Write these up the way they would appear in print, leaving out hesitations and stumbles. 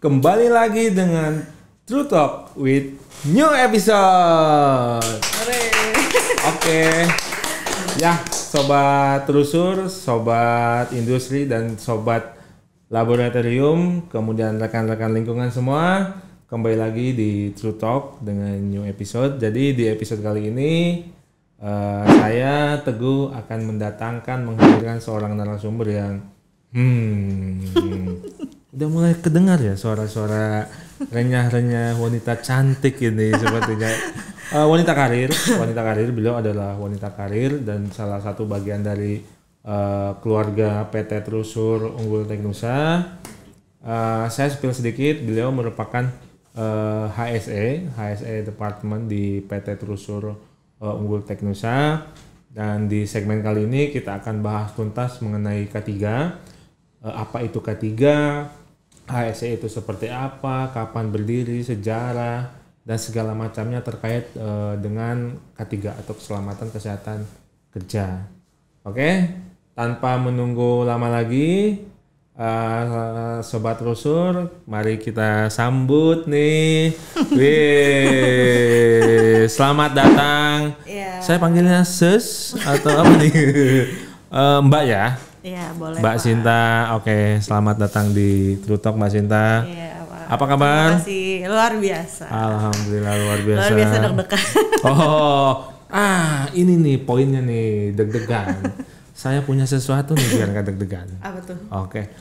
Kembali lagi dengan True Talk with new episode. Oke. Ya, sobat terusur, sobat industri dan sobat laboratorium, kemudian rekan-rekan lingkungan semua, kembali lagi di True Talk dengan new episode. Jadi di episode kali ini saya Teguh akan menghadirkan seorang narasumber yang udah mulai kedengar ya suara-suara renyah-renyah wanita cantik ini sepertinya. Wanita karir, beliau adalah wanita karir dan salah satu bagian dari keluarga PT Trusur Unggul Teknusa. Saya spill sedikit, beliau merupakan HSE Departemen di PT Trusur Unggul Teknusa, dan di segmen kali ini kita akan bahas tuntas mengenai K3. Apa itu K3, HSE itu seperti apa, kapan berdiri, sejarah, dan segala macamnya terkait dengan K3 atau keselamatan kesehatan kerja. Oke, tanpa menunggu lama lagi, sobat Trusur, mari kita sambut nih. Wih, selamat datang. Yeah. Saya panggilnya Sus atau apa nih? Mbak ya? Iya, boleh. Mbak Pak Sinta, oke, selamat datang di True Talk Mbak Sinta. Iya, Pak. Apa kabar? Terima kasih, luar biasa. Alhamdulillah luar biasa. Luar biasa deg-degan. Ini nih poinnya nih, deg-degan. Saya punya sesuatu nih biar nggak deg-degan. Apa tuh? Oke,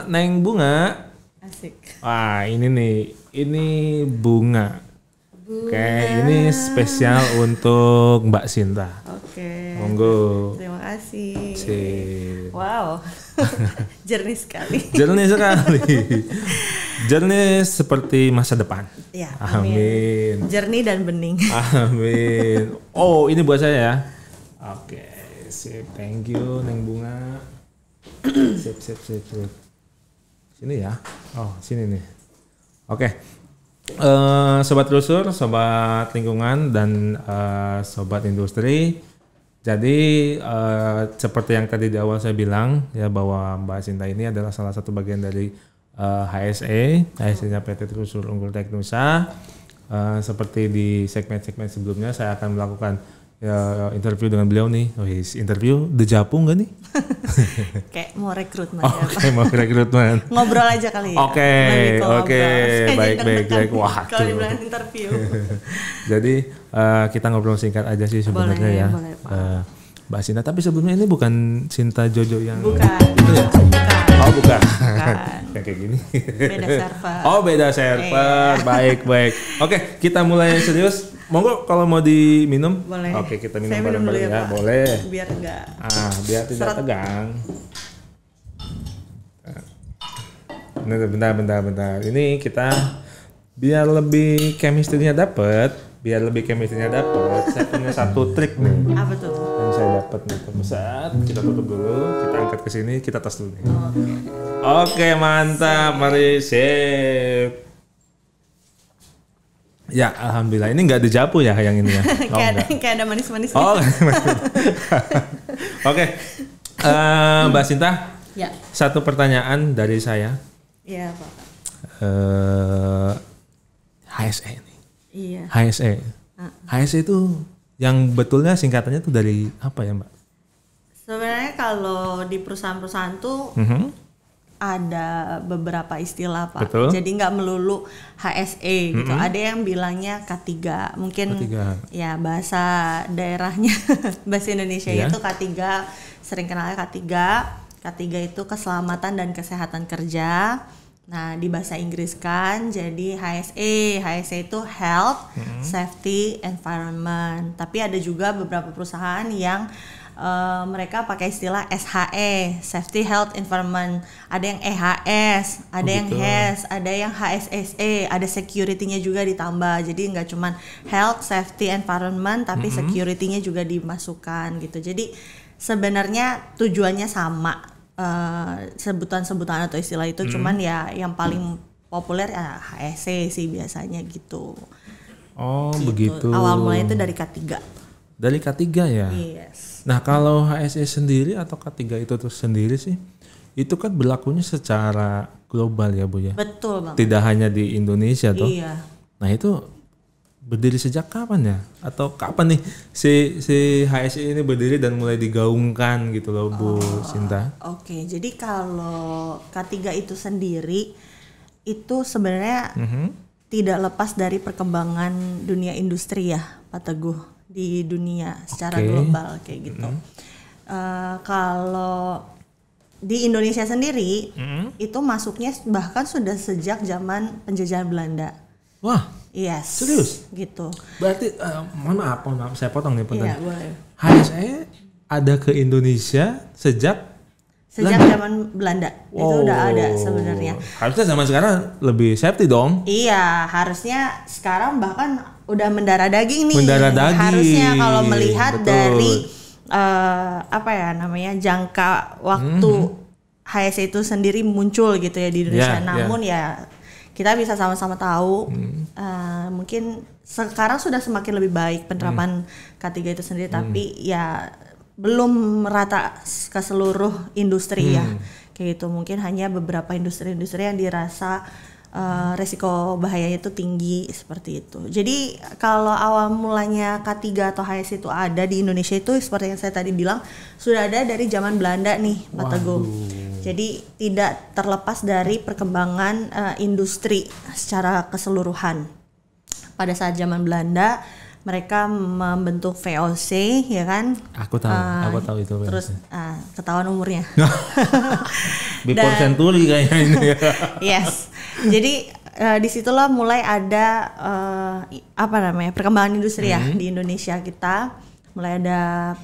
Neng Bunga. Asik. Ini nih, ini bunga. Oke, ini spesial untuk Mbak Sinta. Oke. Monggo. Terima kasih. Sip. Wow. Jernih sekali. Jernih seperti masa depan. Ya, amin. Jernih dan bening. Amin. Oh, ini buat saya ya. Oke, sip. Thank you, Neng Bunga. Sip. Sini ya. Oh, sini nih. Oke. Sobat Trusur, sobat lingkungan, dan sobat industri. Jadi seperti yang tadi di awal saya bilang ya, bahwa Mbak Sinta ini adalah salah satu bagian dari HSE-nya PT Trusur Unggul Teknusa. Seperti di segmen-segmen sebelumnya, saya akan melakukan interview dengan beliau nih. Interview dejapu nggak nih? Kayak mau rekrutmen. Oke, mau rekrutmen. Ngobrol aja kali ya. Oke, baik. Wah, kalau dibilang interview. Jadi kita ngobrol singkat aja sih sebenarnya ya. Boleh, Pak. Mbak Sinta, tapi sebelumnya ini bukan Sinta Jojo yang bukan. Itu ya? Bukan. Bukan. Yang kayak gini. Beda server. Beda server. Baik. Oke, kita mulai serius. Monggo kalau mau diminum. Boleh. Oke, kita minum saya bareng-bareng ya. Pak. Boleh. Biar enggak. Biar tidak tegang. Bentar. Ini kita biar lebih chemistry-nya dapet. Saya punya satu trik nih. Apa tuh? Yang saya dapat nih, pemirsa. Kita tutup dulu, kita angkat ke sini, kita tes dulu nih. Oke, mantap. Mari, sip. Ya, alhamdulillah. Ini nggak dejapu ya yang ini ya? Kayak ada manis-manis. Oke. Mbak Sinta. Ya. Satu pertanyaan dari saya. Iya, Pak. HSE nih. Iya. HSE itu yang betulnya singkatannya tuh dari apa ya, Mbak? Sebenarnya kalau di perusahaan-perusahaan tuh ada beberapa istilah, Pak. Betul. Jadi nggak melulu HSE gitu. Ada yang bilangnya K3. Mungkin K3. Ya bahasa daerahnya bahasa Indonesia itu K3, sering kenalnya K3. K3 itu keselamatan dan kesehatan kerja. Nah, di bahasa Inggris kan jadi HSE itu health, safety, environment. Tapi ada juga beberapa perusahaan yang mereka pakai istilah SHE, safety, health, environment. Ada yang EHS, ada yang HES, ada yang HSSE, ada security-nya juga ditambah. Jadi nggak cuma health, safety, environment, tapi security-nya juga dimasukkan gitu. Jadi sebenarnya tujuannya sama. Sebutan-sebutan atau istilah itu cuman ya yang paling populer ya HSE sih biasanya gitu. Begitu. Awal mulanya itu dari K3. Dari K3 ya? Yes. Nah, kalau HSE sendiri atau K3 itu tuh sendiri sih, itu kan berlakunya secara global ya Bu ya. Betul Bang. Tidak hanya di Indonesia toh. Iya. Nah itu berdiri sejak kapan ya? Atau kapan nih si HSI ini berdiri dan mulai digaungkan gitu loh Bu Sinta? Oke, jadi kalau K3 itu sendiri itu sebenarnya tidak lepas dari perkembangan dunia industri ya Pak Teguh, di dunia secara global kayak gitu. Kalau di Indonesia sendiri itu masuknya bahkan sudah sejak zaman penjajahan Belanda. Wah, Yes. serius? Gitu. Berarti mohon maaf saya potong nih Iya, boleh. HSE ada ke Indonesia sejak zaman Belanda. Itu udah ada sebenarnya. Harusnya zaman sekarang lebih safety dong. Iya, harusnya sekarang bahkan udah mendarah daging nih. Mendarah daging. Harusnya kalau melihat Betul. dari jangka waktu HSE itu sendiri muncul gitu ya di Indonesia. Namun ya kita bisa sama-sama tahu mungkin sekarang sudah semakin lebih baik penerapan K3 itu sendiri, tapi ya belum merata ke seluruh industri ya kayak gitu. Mungkin hanya beberapa industri-industri yang dirasa resiko bahayanya itu tinggi seperti itu. Jadi kalau awal mulanya K3 atau HSI itu ada di Indonesia itu seperti yang saya tadi bilang sudah ada dari zaman Belanda nih Pak Teguh. Jadi tidak terlepas dari perkembangan industri secara keseluruhan. Pada saat zaman Belanda mereka membentuk VOC ya kan? Aku tahu itu. Terus ketahuan umurnya. Before century kayaknya ini. Yes. Jadi disitulah mulai ada perkembangan industri ya di Indonesia kita. Mulai ada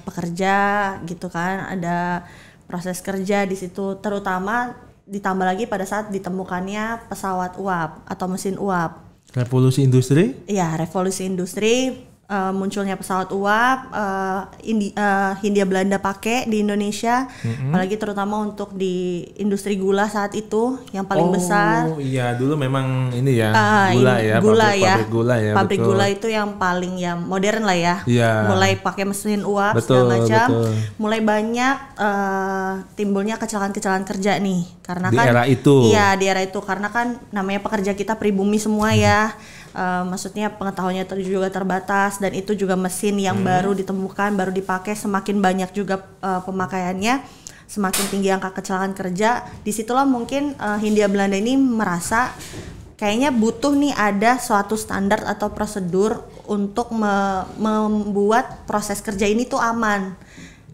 pekerja gitu kan, ada proses kerja di situ, terutama ditambah lagi pada saat ditemukannya pesawat uap atau mesin uap. Revolusi industri? Iya, revolusi industri, munculnya pesawat uap, Hindia Belanda pakai di Indonesia, apalagi terutama untuk di industri gula saat itu yang paling besar. Oh iya, dulu memang ini ya, pabrik gula ya. Pabrik gula itu yang paling ya modern lah ya. Iya. Mulai pakai mesin uap segala macam, mulai banyak timbulnya kecelakaan kerja nih, karena di era itu. Iya, di era itu karena kan namanya pekerja kita pribumi semua ya. Maksudnya pengetahuannya juga terbatas dan itu juga mesin yang baru ditemukan, baru dipakai, semakin banyak juga pemakaiannya, semakin tinggi angka kecelakaan kerja. Disitulah mungkin Hindia Belanda ini merasa kayaknya butuh nih ada suatu standar atau prosedur untuk membuat proses kerja ini tuh aman.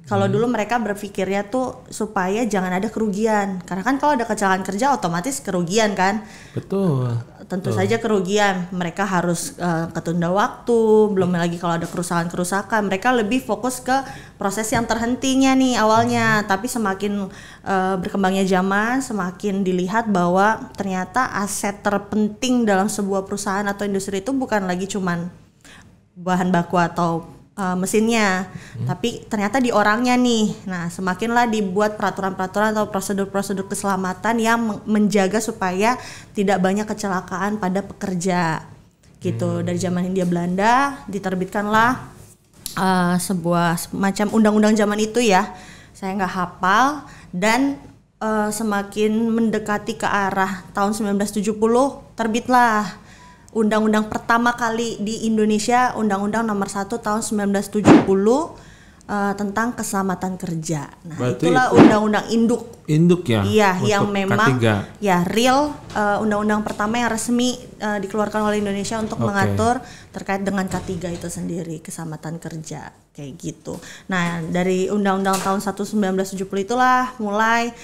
Kalau dulu mereka berpikirnya tuh supaya jangan ada kerugian, karena kan kalau ada kecelakaan kerja otomatis kerugian kan. Betul. Tentu saja kerugian, mereka harus ketunda waktu, belum lagi kalau ada kerusakan-kerusakan, mereka lebih fokus ke proses yang terhentinya nih awalnya. Tapi semakin berkembangnya zaman, semakin dilihat bahwa ternyata aset terpenting dalam sebuah perusahaan atau industri itu bukan lagi cuman bahan baku atau mesinnya, tapi ternyata di orangnya nih. Nah, semakinlah dibuat peraturan-peraturan atau prosedur-prosedur keselamatan yang menjaga supaya tidak banyak kecelakaan pada pekerja. Gitu. Dari zaman Hindia Belanda diterbitkanlah sebuah macam undang-undang zaman itu ya. Saya nggak hafal, dan semakin mendekati ke arah tahun 1970 terbitlah undang-undang pertama kali di Indonesia, Undang-Undang Nomor 1 Tahun 1970 tentang keselamatan kerja. Nah, berarti itulah undang-undang induk ya. Iya, yang memang K3. ya real undang-undang pertama yang resmi dikeluarkan oleh Indonesia untuk mengatur terkait dengan K3 itu sendiri, keselamatan kerja kayak gitu. Nah, dari Undang-Undang tahun 1970 itulah mulai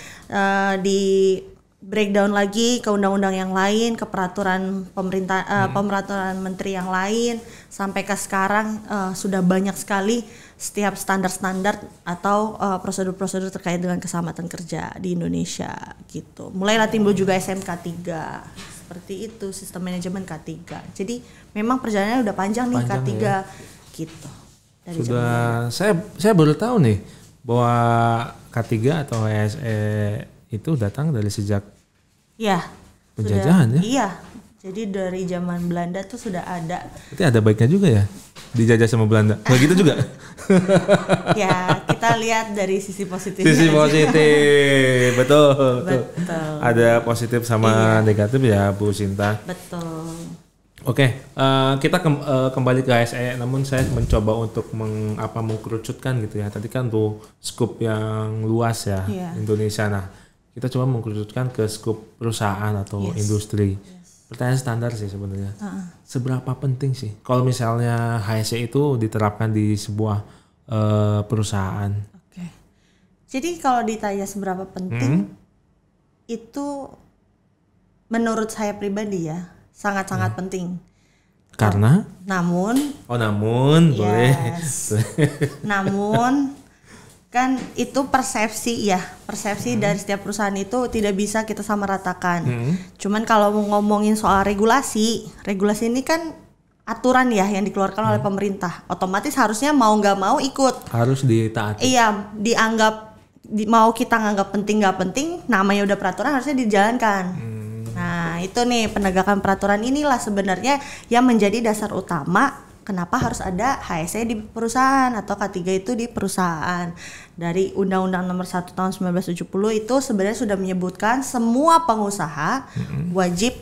di breakdown lagi ke undang-undang yang lain, ke peraturan pemerintah, peraturan menteri yang lain, sampai ke sekarang sudah banyak sekali setiap standar-standar atau prosedur-prosedur terkait dengan keselamatan kerja di Indonesia gitu. Mulailah timbul juga SMK 3. Seperti itu sistem manajemen K3. Jadi memang perjalanannya udah panjang nih K3 ya. Gitu. Dari sudah saya baru tahu nih bahwa K3 atau HSE itu datang dari sejak penjajahan ya? Iya, jadi dari zaman Belanda tuh sudah ada. Berarti ada baiknya juga ya? dijajah sama Belanda. Nggak gitu juga? Ya, kita lihat dari sisi positifnya. Sisi positif, betul. Betul. Ada positif sama negatif ya Bu Sinta. Betul. Oke, kita kembali ke HSE, namun saya mencoba untuk mengkerucutkan gitu ya. Tadi kan tuh scoop yang luas ya, Indonesia. Nah, kita coba mengkerucutkan ke scoop perusahaan atau industri. Pertanyaan standar sih sebenarnya. Seberapa penting sih kalau misalnya HSE itu diterapkan di sebuah perusahaan? Oke. Jadi kalau ditanya seberapa penting, itu menurut saya pribadi ya sangat-sangat penting. Karena? Namun Boleh. Namun kan itu persepsi dari setiap perusahaan itu tidak bisa kita samaratakan. Cuman kalau mau ngomongin soal regulasi ini kan aturan ya yang dikeluarkan oleh pemerintah. Otomatis harusnya mau nggak mau ikut. Harus ditaati. Iya, mau kita nganggap penting nggak penting, namanya udah peraturan harusnya dijalankan. Nah itu nih penegakan peraturan inilah sebenarnya yang menjadi dasar utama kenapa harus ada HSE di perusahaan atau K3 itu di perusahaan. Dari Undang-Undang Nomor 1 Tahun 1970 itu sebenarnya sudah menyebutkan semua pengusaha wajib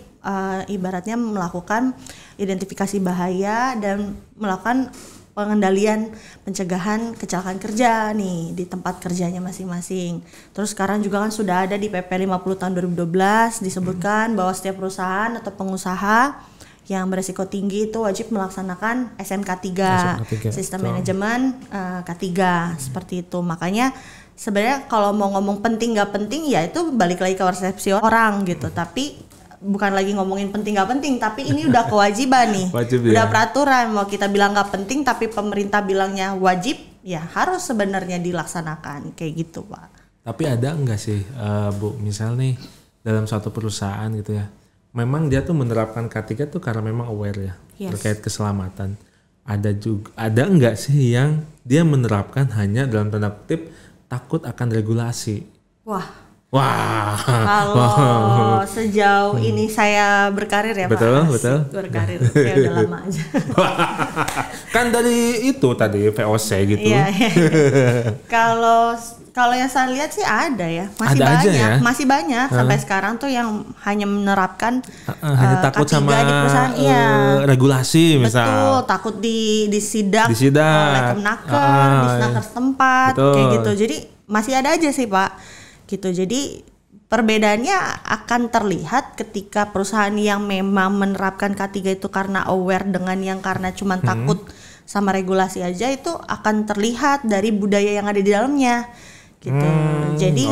ibaratnya melakukan identifikasi bahaya dan melakukan pengendalian pencegahan kecelakaan kerja nih di tempat kerjanya masing-masing. Terus sekarang juga kan sudah ada di PP 50 tahun 2012 disebutkan bahwa setiap perusahaan atau pengusaha yang beresiko tinggi itu wajib melaksanakan SMK 3, sistem manajemen K3 seperti itu. Makanya sebenarnya kalau mau ngomong penting nggak penting ya itu balik lagi ke persepsi orang gitu. Tapi bukan lagi ngomongin penting nggak penting, tapi ini udah kewajiban nih. Udah peraturan, mau kita bilang nggak penting tapi pemerintah bilangnya wajib, ya harus sebenarnya dilaksanakan kayak gitu Pak. Tapi ada enggak sih Bu, misal nih dalam suatu perusahaan gitu ya, memang dia tuh menerapkan K3 tuh karena memang aware ya terkait keselamatan. Ada enggak sih yang dia menerapkan hanya dalam tanda kutip takut akan regulasi? Wah. Kalau sejauh ini saya berkarir ya betul, Pak. Betul. Berkarir ya udah lama aja. Kan dari itu tadi VOC gitu. Iya. Kalau yang saya lihat sih ada ya, masih banyak sampai sekarang tuh yang hanya menerapkan hanya takut K3 sama di perusahaan, regulasi misal. Betul, takut disidak oleh Kemnaker, di Snaker setempat kayak gitu. Jadi masih ada aja sih Pak. Gitu. Jadi perbedaannya akan terlihat ketika perusahaan yang memang menerapkan K3 itu karena aware dengan yang karena cuma takut sama regulasi aja itu akan terlihat dari budaya yang ada di dalamnya gitu. Jadi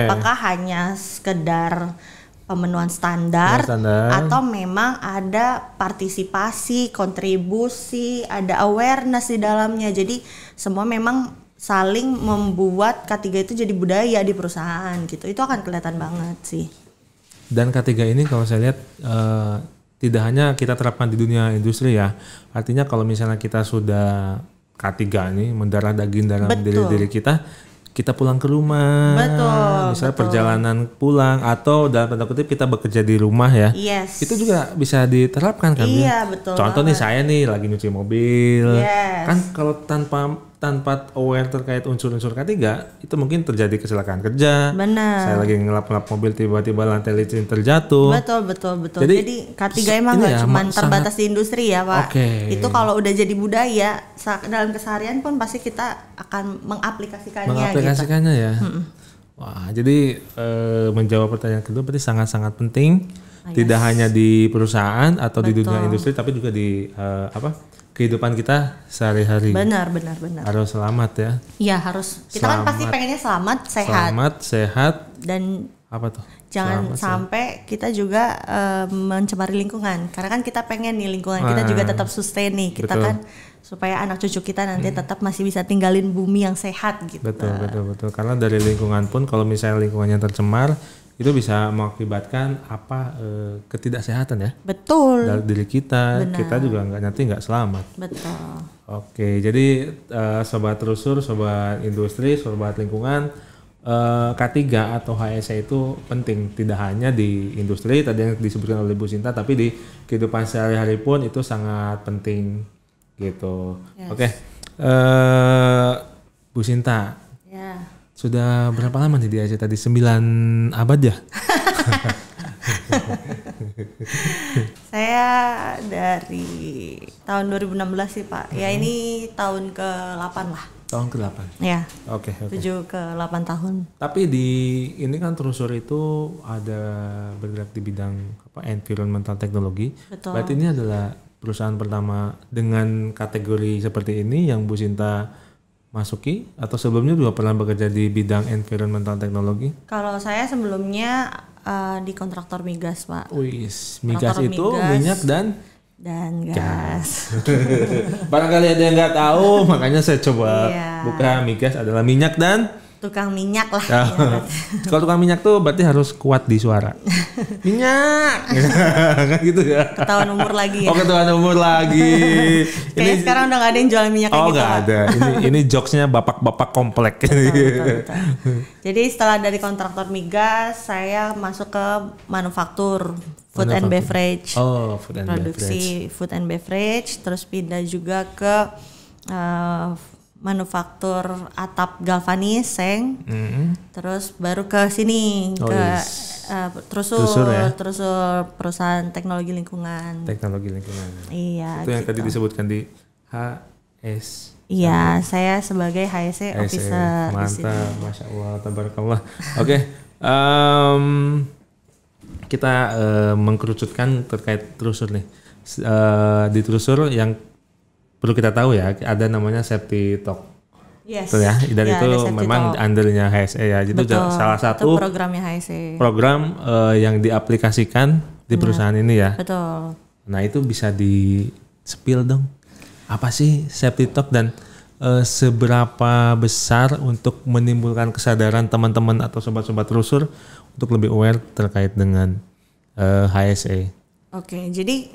apakah hanya sekedar pemenuhan standar atau memang ada partisipasi, kontribusi, ada awareness di dalamnya. Jadi semua memang saling membuat K3 itu jadi budaya di perusahaan gitu. Itu akan kelihatan banget sih. Dan K3 ini kalau saya lihat tidak hanya kita terapkan di dunia industri ya. Artinya kalau misalnya kita sudah K3 ini mendarah daging dalam diri kita pulang ke rumah. Misalnya perjalanan pulang atau dalam tanda kutip kita bekerja di rumah ya. Itu juga bisa diterapkan kan? Iya, betul. Contoh nih saya nih lagi nyuci mobil. Kan kalau tanpa aware terkait unsur-unsur K3 itu mungkin terjadi kecelakaan kerja. Benar. Saya lagi ngelap-ngelap mobil tiba-tiba lantai licin terjatuh. Betul. Jadi K3 emang nggak cuma terbatas di industri ya Pak. Itu kalau udah jadi budaya dalam keseharian pun pasti kita akan mengaplikasikannya ya. Wah, jadi menjawab pertanyaan kedua berarti sangat-sangat penting. Tidak hanya di perusahaan atau di dunia industri tapi juga di kehidupan kita sehari-hari. Benar. Harus selamat ya. Iya harus. Kita kan pasti pengennya selamat, sehat. Dan apa tuh? Jangan sampai kita juga mencemari lingkungan. Karena kan kita pengen nih lingkungan kita juga tetap sustain nih. Kita kan supaya anak cucu kita nanti tetap masih bisa tinggalin bumi yang sehat gitu. Betul. Karena dari lingkungan pun kalau misalnya lingkungannya tercemar itu bisa mengakibatkan ketidaksehatan ya. Betul. Dari diri kita, kita juga nggak selamat. Betul. Oke, jadi sobat Trusur, sobat industri, sobat lingkungan, K3 atau HSE itu penting tidak hanya di industri tadi yang disebutkan oleh Bu Sinta, tapi di kehidupan sehari-hari pun itu sangat penting gitu. Yes. Oke. Bu Sinta. Ya. Sudah berapa lama nih di ACC tadi? 9 abad ya? Saya dari tahun 2016 sih Pak. Ya ini tahun ke-8 lah. Tahun ke-8. Ya. Oke. 7 ke 8 tahun. Tapi ini kan Trusur itu ada bergerak di bidang environmental technology. Betul. Berarti ini adalah perusahaan pertama dengan kategori seperti ini yang Bu Sinta masuki, atau sebelumnya juga pernah bekerja di bidang environmental technology? Kalau saya sebelumnya di kontraktor migas Pak. Wis, migas Kontraktor itu migas minyak dan gas. barangkali ada yang nggak tahu, makanya saya coba Iya. buka. Migas adalah minyak dan Tukang minyak lah. Oh. Ya, Kalau tukang minyak tuh berarti harus kuat di suara. Minyak, kan gitu ya. ketahuan umur lagi ya. Oh, ketahuan umur lagi. Kayaknya sekarang udah gak ada yang jual minyak kayak Oh, gitu nggak Pak. ada. Ini jokesnya bapak-bapak komplek. Betul. Jadi setelah dari kontraktor migas, saya masuk ke manufaktur food and beverage. Oh, food and Produksi beverage. food and beverage, terus pindah juga ke manufaktur atap galvanis, seng. Terus baru ke sini Oh, ke yes. Trusur Ya? Trusur perusahaan teknologi lingkungan. Teknologi lingkungan. Iya. Itu yang gitu. tadi disebutkan di HS. Iya, saya sebagai HSE officer di sini. Mantap, masya Allah, tabarakallah. Oke, kita mengkerucutkan terkait Trusur nih. Di Trusur yang perlu kita tahu ya, ada namanya safety talk. Yes. Betul ya, dan Ya, itu ada safety memang talk. undernya HSE ya. Itu Betul, salah satu itu programnya HSE. program yang diaplikasikan di perusahaan ini ya. Betul. Nah, itu bisa di spill dong. Apa sih safety talk dan seberapa besar untuk menimbulkan kesadaran teman-teman atau sobat-sobat Trusur untuk lebih aware terkait dengan HSE. Oke, jadi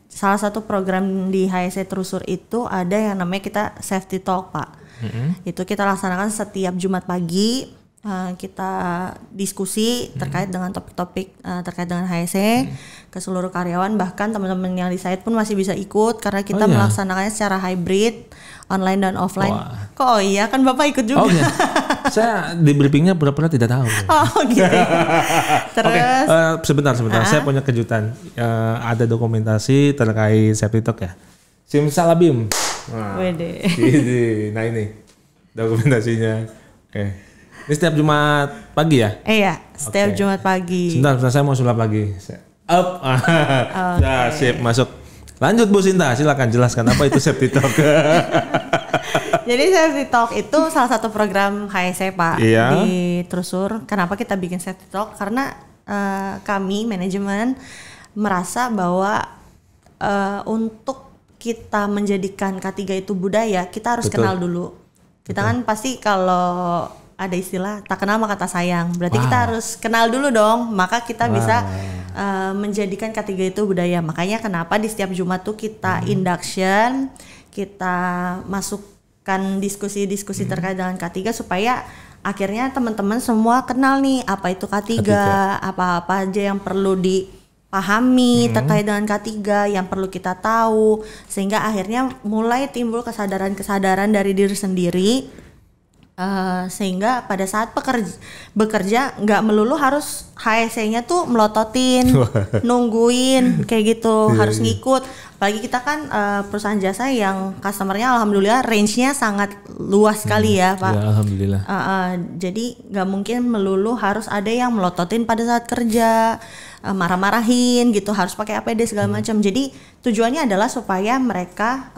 salah satu program di HSE Trusur itu ada yang namanya kita Safety Talk Pak. Itu kita laksanakan setiap Jumat pagi, kita diskusi terkait dengan topik-topik terkait dengan HSE ke seluruh karyawan, bahkan teman-teman yang di site pun masih bisa ikut karena kita iya? melaksanakannya secara hybrid, online dan offline. Wah. Kok oh iya kan Bapak ikut juga? Oh iya, saya di briefingnya pura-pura tidak tahu. Oh gitu. Terus Oke, sebentar. Saya punya kejutan. Ada dokumentasi terkait safety talk ya. Simsalabim. Nah, Wede. nah ini dokumentasinya. Oke. Ini setiap Jumat pagi ya? Iya, setiap Oke. Jumat pagi. Sebentar, saya mau sulap lagi. Up. Ya, sip, masuk. Lanjut Bu Sinta, silakan jelaskan apa itu safety talk. Jadi Safety Talk itu salah satu program HSE Pak Iya. di Trusur. Kenapa kita bikin Safety Talk? Karena kami manajemen merasa bahwa untuk kita menjadikan K3 itu budaya, kita harus Betul. kenal dulu. Kita kan pasti kalau ada istilah tak kenal maka tak sayang. Berarti Wow. kita harus kenal dulu dong. Maka kita bisa menjadikan K3 itu budaya. Makanya kenapa di setiap Jumat tuh kita induction, kita masukkan diskusi-diskusi terkait dengan K3 supaya akhirnya teman-teman semua kenal nih apa itu K3, apa-apa aja yang perlu dipahami terkait dengan K3, yang perlu kita tahu, sehingga akhirnya mulai timbul kesadaran-kesadaran dari diri sendiri. Sehingga pada saat bekerja nggak melulu harus HSE-nya tuh melototin, nungguin kayak gitu, harus ngikut. Apalagi kita kan perusahaan jasa yang customernya alhamdulillah range-nya sangat luas sekali ya Pak. Ya, alhamdulillah. Jadi nggak mungkin melulu harus ada yang melototin pada saat kerja, marah-marahin gitu, harus pakai APD segala macam. Jadi tujuannya adalah supaya mereka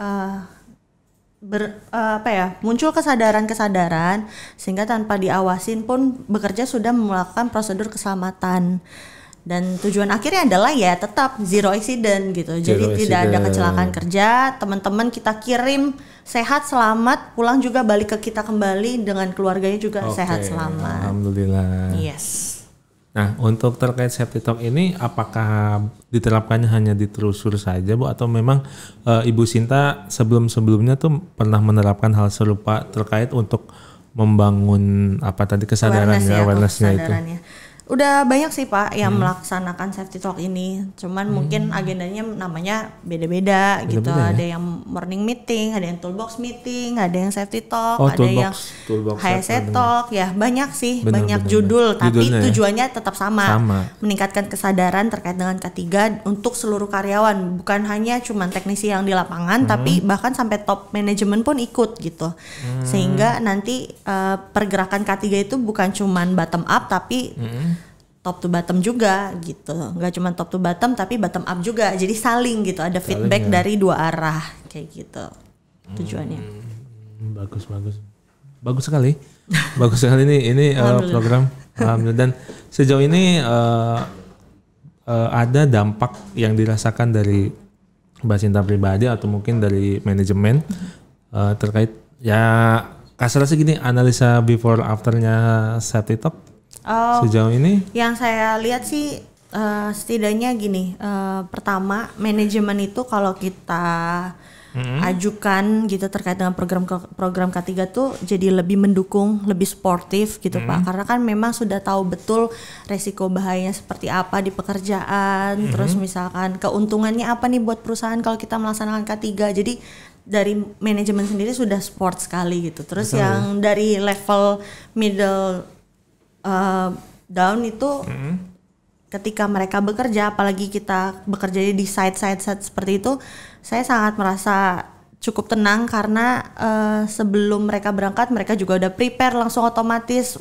muncul kesadaran sehingga tanpa diawasin pun bekerja sudah melakukan prosedur keselamatan, dan tujuan akhirnya adalah ya tetap zero accident gitu. Jadi tidak ada kecelakaan kerja, teman-teman kita kirim sehat selamat, pulang juga balik ke kita kembali dengan keluarganya juga sehat selamat. Alhamdulillah. Yes. Nah, untuk terkait safety talk ini apakah diterapkannya hanya di Trusur saja, Bu, atau memang Ibu Sinta sebelumnya tuh pernah menerapkan hal serupa terkait untuk membangun apa tadi kesadarannya, awareness-nya itu? Udah banyak sih Pak yang melaksanakan safety talk ini. Cuman mungkin agendanya namanya beda-beda gitu. ya? Ada yang morning meeting, ada yang toolbox meeting, ada yang safety talk, Oh, ada yang toolbox HSE talk. Ya banyak sih, Bener, banyak bener, judul. Tapi Judulnya ya? tujuannya tetap sama. Sama. Meningkatkan kesadaran terkait dengan K3 untuk seluruh karyawan. Bukan hanya cuman teknisi yang di lapangan, tapi bahkan sampai top manajemen pun ikut gitu. Sehingga nanti pergerakan K3 itu bukan cuman bottom up, tapi top to bottom juga gitu. Nggak cuma top to bottom tapi bottom up juga. Jadi saling gitu, ada feedback dari dua arah kayak gitu tujuannya. Bagus sekali. Bagus sekali ini program. Alhamdulillah. Dan sejauh ini ada dampak yang dirasakan dari Mbak Sinta pribadi atau mungkin dari manajemen terkait ya kasarnya sih gini, analisa before afternya safety talk sejauh ini? Yang saya lihat sih setidaknya gini, pertama manajemen itu kalau kita ajukan gitu terkait dengan program K3 tuh jadi lebih mendukung, lebih sportif gitu Pak, karena kan memang sudah tahu betul resiko bahayanya seperti apa di pekerjaan, terus misalkan keuntungannya apa nih buat perusahaan kalau kita melaksanakan K3. Jadi dari manajemen sendiri sudah sport sekali gitu. Terus yang dari level middle down itu ketika mereka bekerja, apalagi kita bekerja di site seperti itu, saya sangat merasa cukup tenang karena sebelum mereka berangkat mereka juga udah prepare langsung otomatis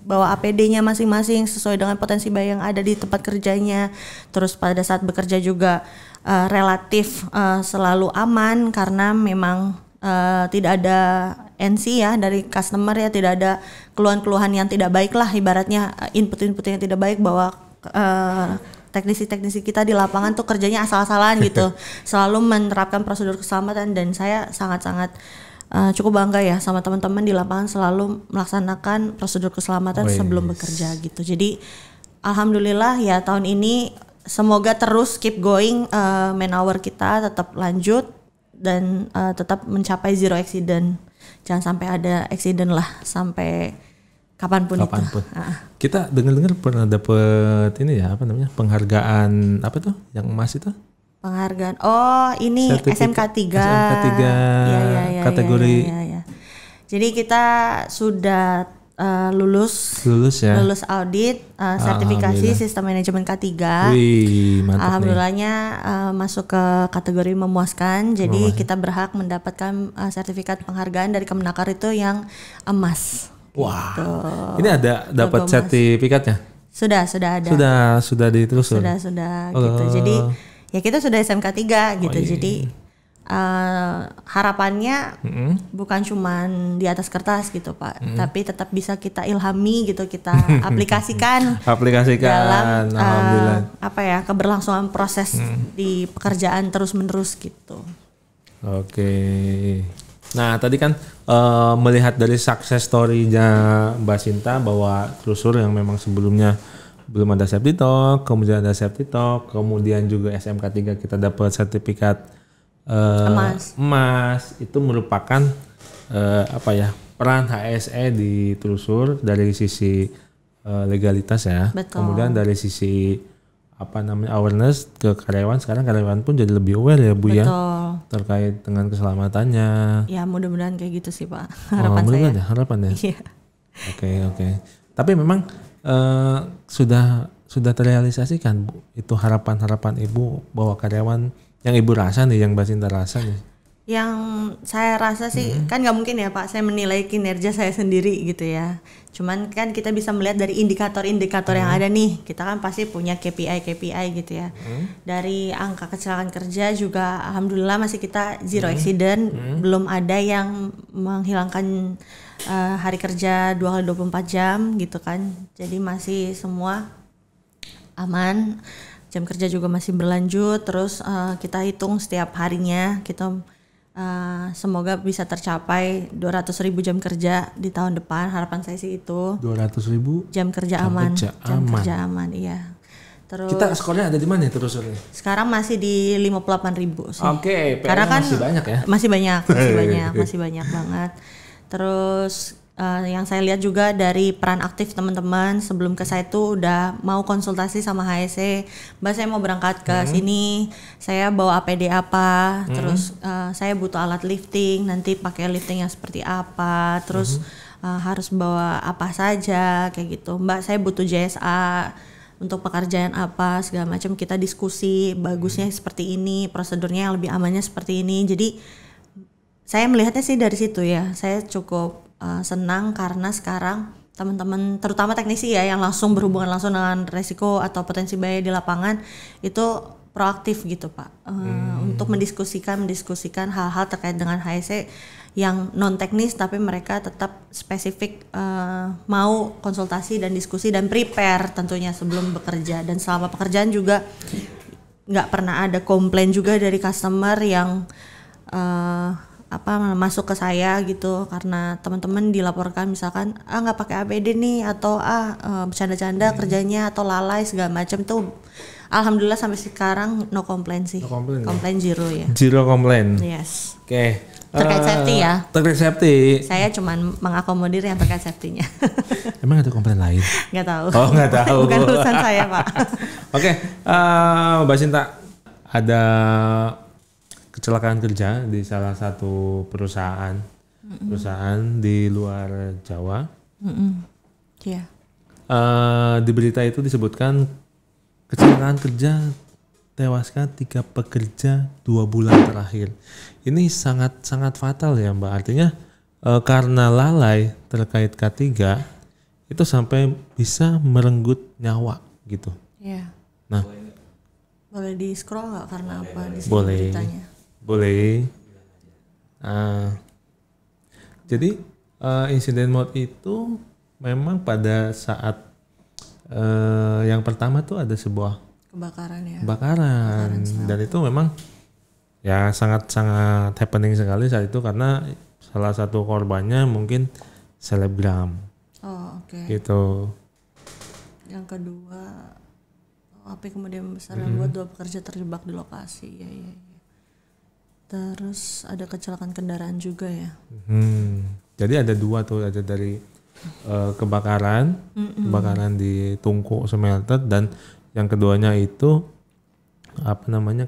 bawa APD-nya masing-masing sesuai dengan potensi bahaya yang ada di tempat kerjanya. Terus pada saat bekerja juga relatif selalu aman karena memang tidak ada NC ya dari customer ya, tidak ada keluhan-keluhan yang tidak baik lah, ibaratnya input-input yang tidak baik bahwa teknisi-teknisi kita di lapangan tuh kerjanya asal-asalan gitu, selalu menerapkan prosedur keselamatan dan saya sangat-sangat cukup bangga ya sama teman-teman di lapangan selalu melaksanakan prosedur keselamatan sebelum bekerja gitu. Jadi alhamdulillah ya tahun ini semoga terus keep going, man hour kita tetap lanjut dan tetap mencapai zero accident. Jangan sampai ada accident lah sampai kapanpun. Itu. Kita dengar-dengar pernah dapet ini ya apa namanya penghargaan apa tuh yang emas itu? Penghargaan. Oh ini SMK 3. Ya, kategori. Ya. Jadi kita sudah lulus audit sertifikasi sistem manajemen K3. Wih, mantap. Alhamdulillahnya masuk ke kategori memuaskan. Jadi kita berhak mendapatkan sertifikat penghargaan dari Kemenakar itu yang emas. Wah. Gitu. Ini ada dapat sertifikatnya? Sudah ada. Sudah ditelusur. Sudah gitu. Jadi ya kita sudah SMK 3 gitu. Jadi harapannya bukan cuman di atas kertas gitu Pak, tapi tetap bisa kita ilhami gitu, kita aplikasikan dalam keberlangsungan proses di pekerjaan terus-menerus gitu. Oke. Nah tadi kan melihat dari success story-nya Mbak Sinta bahwa telusur yang memang sebelumnya belum ada safety talk, kemudian ada safety talk, kemudian juga SMK 3 kita dapat sertifikat emas itu merupakan peran HSE di telusur dari sisi legalitas ya. Betul. Kemudian dari sisi awareness ke karyawan, sekarang karyawan pun jadi lebih aware ya Bu. Betul. Ya terkait dengan keselamatannya. Ya mudah-mudahan kayak gitu sih Pak, harapan saya. Harapan ya. Oke. Tapi memang sudah terrealisasikan Bu itu harapan Ibu bahwa karyawan yang Ibu rasa nih, yang Mbak Sinta rasa nih? Yang saya rasa sih kan nggak mungkin ya Pak saya menilai kinerja saya sendiri gitu ya. Cuman kan kita bisa melihat dari indikator-indikator yang ada nih. Kita kan pasti punya KPI gitu ya. Dari angka kecelakaan kerja juga alhamdulillah masih kita zero accident. Belum ada yang menghilangkan hari kerja 2x24 jam gitu kan. Jadi masih semua aman. Jam kerja juga masih berlanjut, terus kita hitung setiap harinya, kita semoga bisa tercapai 200.000 jam kerja di tahun depan, harapan saya sih itu. 200.000 jam kerja aman. Kerja aman, iya. Terus kita skornya ada di mana terus? Sekarang masih di 58.000 sih. Oke, karena kan masih banyak ya? Masih banyak banget. Terus yang saya lihat juga dari peran aktif teman-teman sebelum ke saya itu udah mau konsultasi sama HSE, Mbak saya mau berangkat ke sini, saya bawa APD apa, terus saya butuh alat lifting, nanti pakai lifting yang seperti apa, terus harus bawa apa saja kayak gitu. Mbak saya butuh JSA untuk pekerjaan apa segala macam, kita diskusi bagusnya seperti ini, prosedurnya yang lebih amannya seperti ini. Jadi saya melihatnya sih dari situ ya, saya cukup senang karena sekarang teman-teman terutama teknisi ya yang langsung berhubungan langsung dengan resiko atau potensi bahaya di lapangan itu proaktif gitu Pak, untuk mendiskusikan hal-hal terkait dengan HSE yang non teknis tapi mereka tetap spesifik mau konsultasi dan diskusi dan prepare tentunya sebelum bekerja, dan selama pekerjaan juga nggak pernah ada komplain juga dari customer yang masuk ke saya gitu karena teman-teman dilaporkan misalkan nggak pakai APD nih atau bercanda-canda kerjanya atau lalai segala macam tuh. Alhamdulillah sampai sekarang no complain sih. No complain, complain ya? Zero ya. Zero complain. Yes. Oke. Terkait safety ya. Terkait safety. Saya cuman mengakomodir yang terkait safety-nya. Emang ada komplain lain? Nggak tahu. Oh nggak tahu. Bukan urusan saya Pak. Oke, Mbak Sinta, ada kecelakaan kerja di salah satu perusahaan di luar Jawa. Iya. Di berita itu disebutkan kecelakaan kerja tewaskan 3 pekerja 2 bulan terakhir. Ini sangat fatal ya Mbak. Artinya karena lalai terkait K3 itu sampai bisa merenggut nyawa gitu. Iya. Nah, boleh di scroll nggak karena apa di sini boleh. beritanya? Boleh. Jadi insiden maut itu memang pada saat yang pertama tuh ada sebuah kebakaran ya. Kebakaran dan itu memang ya sangat happening sekali saat itu karena salah satu korbannya mungkin selebgram. Oh oke. Gitu. Yang kedua api kemudian besar membuat 2 pekerja terjebak di lokasi. Ya. Terus ada kecelakaan kendaraan juga ya. Jadi ada 2 tuh, ada dari kebakaran di tungku smelter dan yang keduanya itu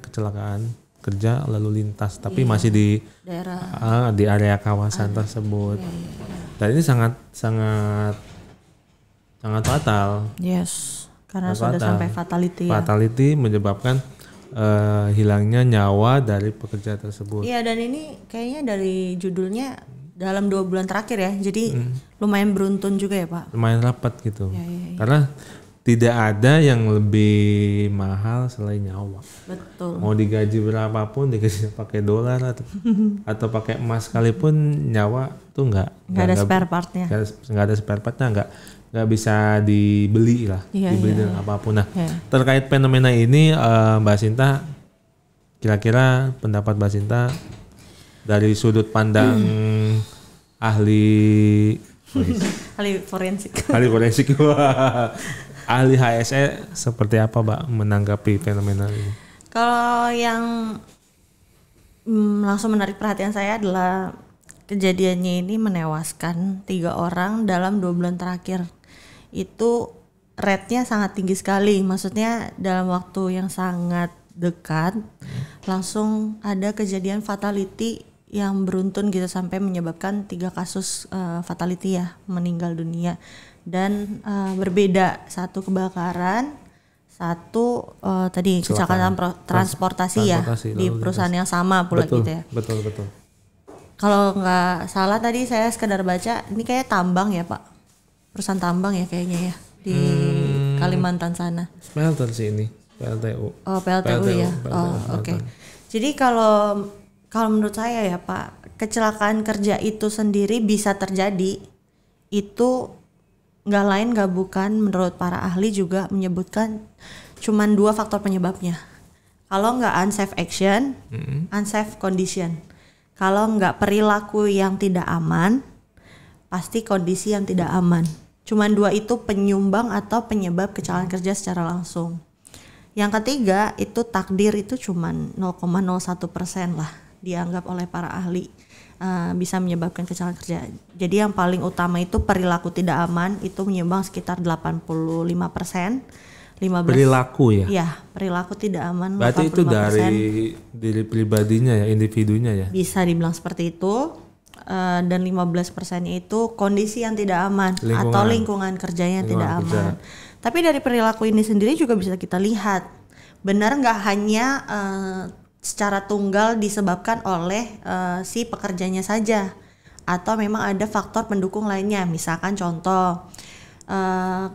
kecelakaan kerja lalu lintas tapi masih di daerah di area kawasan tersebut. Dan ini sangat fatal. Yes, karena sudah sampai fatality ya. Fatality menyebabkan hilangnya nyawa dari pekerja tersebut. Iya, dan ini kayaknya dari judulnya dalam 2 bulan terakhir ya, jadi lumayan beruntun juga ya Pak. Lumayan rapat gitu. Ya. Karena tidak ada yang lebih mahal selain nyawa. Betul. Mau digaji berapapun, digaji pakai dolar atau pakai emas sekalipun, nyawa tuh nggak ada spare partnya. Nggak ada spare partnya, nggak bisa dibeli lah, dibeli dengan apapun. Nah, terkait fenomena ini Mbak Sinta, kira-kira pendapat Mbak Sinta dari sudut pandang ahli forensik. Ahli forensik, ahli HSE seperti apa Mbak menanggapi fenomena ini? Kalau yang langsung menarik perhatian saya adalah kejadiannya ini menewaskan 3 orang dalam 2 bulan terakhir. Itu rate-nya sangat tinggi sekali. Maksudnya dalam waktu yang sangat dekat langsung ada kejadian fatality yang beruntun gitu sampai menyebabkan 3 kasus fatality ya, meninggal dunia. Dan berbeda, satu kebakaran, satu tadi kecelakaan transportasi ya di perusahaan yang sama pula gitu ya. Betul. Kalau nggak salah tadi saya sekedar baca ini kayak tambang ya Pak, perusahaan tambang ya kayaknya ya di Kalimantan sana. Smelter sih ini, PLTU. Oh PLTU ya. Oke. Jadi kalau menurut saya ya Pak, kecelakaan kerja itu sendiri bisa terjadi itu nggak bukan menurut para ahli juga menyebutkan cuman 2 faktor penyebabnya. Kalau nggak unsafe action, unsafe condition. Kalau nggak perilaku yang tidak aman, pasti kondisi yang tidak aman. Cuman 2 itu penyumbang atau penyebab kecelakaan kerja secara langsung. Yang ketiga itu takdir, itu cuman 0,01% lah dianggap oleh para ahli bisa menyebabkan kecelakaan kerja. Jadi yang paling utama itu perilaku tidak aman, itu menyumbang sekitar 85%. 15. Perilaku ya? Iya, perilaku tidak aman. Berarti 85%. Itu dari diri pribadinya ya, individunya ya? Bisa dibilang seperti itu. Dan 15%-nya itu kondisi yang tidak aman atau lingkungan kerjanya yang tidak aman. Tapi dari perilaku ini sendiri juga bisa kita lihat, benar nggak hanya secara tunggal disebabkan oleh si pekerjanya saja, atau memang ada faktor pendukung lainnya. Misalkan contoh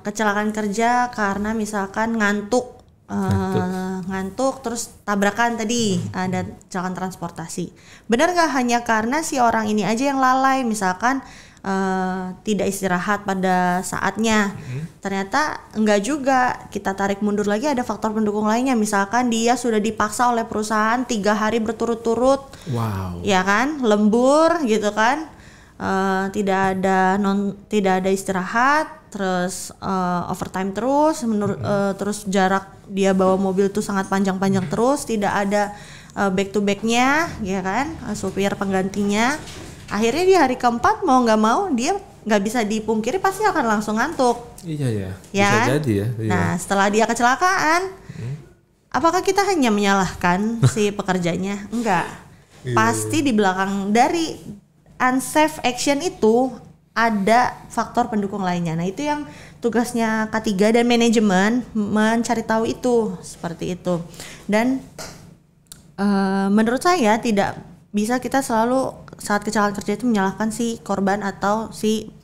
kecelakaan kerja karena misalkan ngantuk terus tabrakan tadi, ada kecelakaan transportasi. Benar nggak hanya karena si orang ini aja yang lalai, misalkan tidak istirahat pada saatnya. Ternyata enggak juga, kita tarik mundur lagi ada faktor pendukung lainnya. Misalkan dia sudah dipaksa oleh perusahaan 3 hari berturut-turut, ya kan, lembur gitu kan, tidak ada istirahat, terus overtime terus, terus jarak dia bawa mobil tuh sangat panjang-panjang terus, tidak ada back to backnya, ya kan, supir penggantinya. Akhirnya di hari keempat mau nggak mau dia nggak bisa dipungkiri pasti akan langsung ngantuk. Iya ya. Ya bisa kan? Jadi ya. Iya. Nah setelah dia kecelakaan, apakah kita hanya menyalahkan si pekerjanya? Enggak. Pasti di belakang dari unsafe action itu ada faktor pendukung lainnya. Nah itu yang tugasnya K3 dan manajemen mencari tahu itu, seperti itu. Dan menurut saya tidak bisa kita selalu saat kecelakaan kerja itu menyalahkan si korban atau si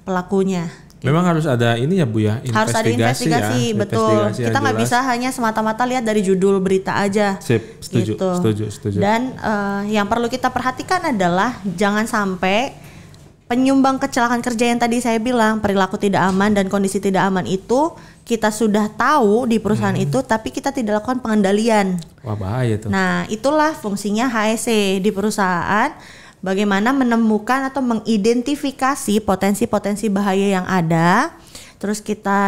pelakunya. Memang harus ada ini ya Bu ya, investigasi. Harus ada investigasi, ya, betul. Investigasi kita nggak bisa hanya semata-mata lihat dari judul berita aja. Sip, setuju, gitu. setuju. Dan yang perlu kita perhatikan adalah jangan sampai penyumbang kecelakaan kerja yang tadi saya bilang, perilaku tidak aman dan kondisi tidak aman itu kita sudah tahu di perusahaan itu, tapi kita tidak lakukan pengendalian. Wah bahaya tuh. Nah itulah fungsinya HSE di perusahaan, bagaimana menemukan atau mengidentifikasi potensi-potensi bahaya yang ada, terus kita